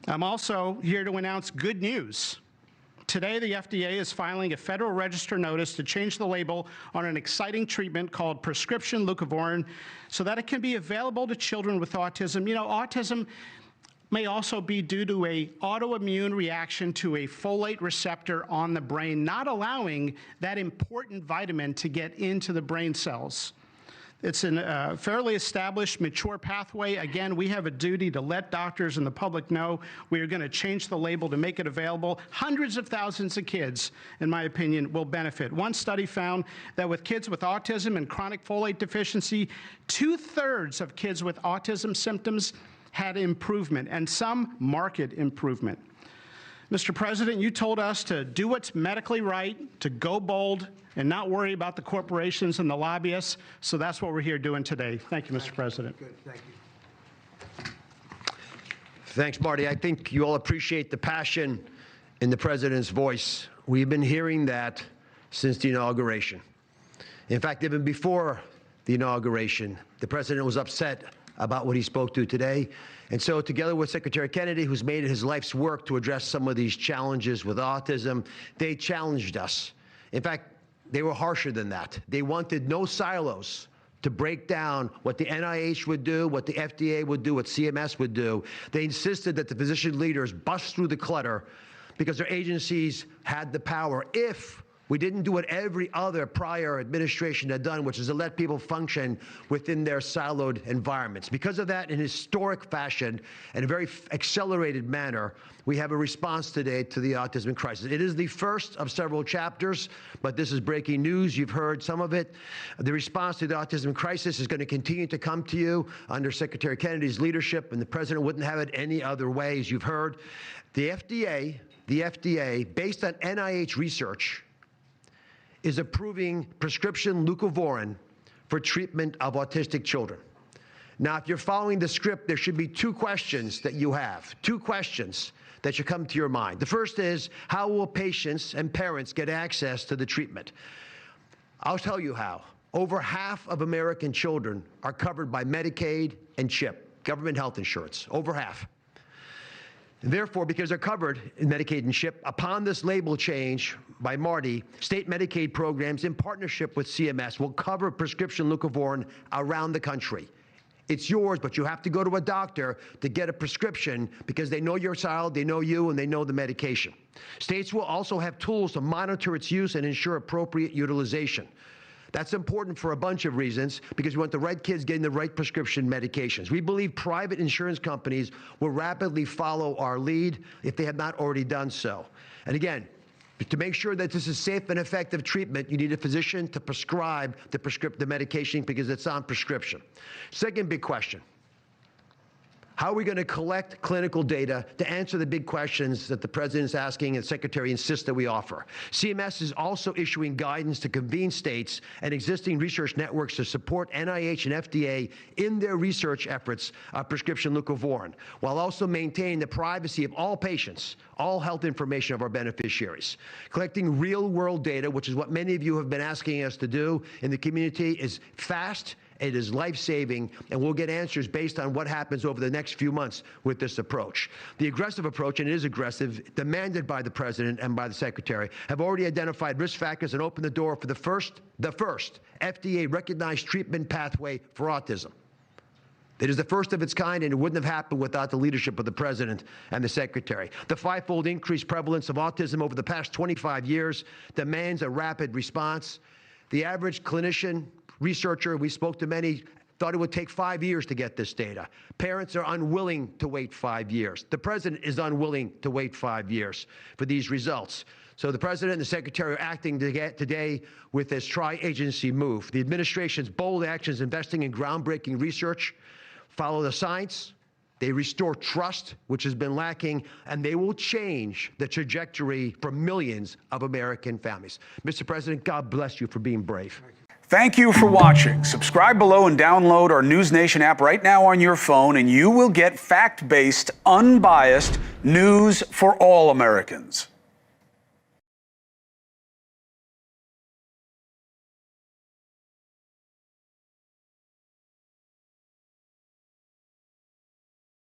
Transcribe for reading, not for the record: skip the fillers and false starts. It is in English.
I'm also here to announce good news. Today, the FDA is filing a Federal Register notice to change the label on an exciting treatment called prescription leucovorin so that it can be available to children with autism. You know, autism may also be due to an autoimmune reaction to a folate receptor on the brain, not allowing that important vitamin to get into the brain cells. It's a fairly established, mature pathway. Again, we have a duty to let doctors and the public know we are going to change the label to make it available. Hundreds of thousands of kids, in my opinion, will benefit. One study found that with kids with autism and chronic folate deficiency, 2/3 of kids with autism symptoms had improvement, and some marked improvement. Mr. President, you told us to do what's medically right, to go bold, and not worry about the corporations and the lobbyists. So that's what we're here doing today. Thank you, Mr. President. Good. Thank you. Thanks, Marty. I think you all appreciate the passion in the President's voice. We've been hearing that since the inauguration. In fact, even before the inauguration, the President was upset about what he spoke to today. And so together with Secretary Kennedy, who's made it his life's work to address some of these challenges with autism, they challenged us. In fact, they were harsher than that. They wanted no silos to break down what the NIH would do, what the FDA would do, what CMS would do. They insisted that the physician leaders bust through the clutter because their agencies had the power. If we didn't do what every other prior administration had done, which is to let people function within their siloed environments. Because of that, in historic fashion and a very accelerated manner, we have a response today to the autism crisis. It is the first of several chapters, but this is breaking news. You've heard some of it. The response to the autism crisis is going to continue to come to you under Secretary Kennedy's leadership, and the President wouldn't have it any other way, as you've heard. The FDA, based on NIH research, is approving prescription leucovorin for treatment of autistic children. Now, if you're following the script, there should be two questions that you have, two questions that should come to your mind. The first is, how will patients and parents get access to the treatment? I'll tell you how. Over half of American children are covered by Medicaid and CHIP, government health insurance, over half. And therefore, because they're covered in Medicaid and CHIP, upon this label change by Marty, state Medicaid programs in partnership with CMS will cover prescription leucovorin around the country. It's yours, but you have to go to a doctor to get a prescription because they know your child, they know you, and they know the medication. States will also have tools to monitor its use and ensure appropriate utilization. That's important for a bunch of reasons, because we want the right kids getting the right prescription medications. We believe private insurance companies will rapidly follow our lead if they have not already done so. And again, to make sure that this is safe and effective treatment, you need a physician to prescribe the medication because it's on prescription. Second big question. How are we going to collect clinical data to answer the big questions that the President's asking and the Secretary insists that we offer? CMS is also issuing guidance to convene states and existing research networks to support NIH and FDA in their research efforts of prescription leucovorin, while also maintaining the privacy of all patients, all health information of our beneficiaries. Collecting real-world data, which is what many of you have been asking us to do in the community, is fast. It is life-saving, and we'll get answers based on what happens over the next few months with this approach. The aggressive approach, and it is aggressive, demanded by the President and by the Secretary, have already identified risk factors and opened the door for the first FDA-recognized treatment pathway for autism. It is the first of its kind, and it wouldn't have happened without the leadership of the President and the Secretary. The five-fold increased prevalence of autism over the past 25 years demands a rapid response. The average clinician, researcher, we spoke to many, thought it would take 5 years to get this data. Parents are unwilling to wait 5 years. The President is unwilling to wait 5 years for these results. So the President and the Secretary are acting today with this tri-agency move. The administration's bold actions investing in groundbreaking research follow the science. They restore trust, which has been lacking, and they will change the trajectory for millions of American families. Mr. President, God bless you for being brave. Thank you for watching. Subscribe below and download our News Nation app right now on your phone, and you will get fact-based, unbiased news for all Americans.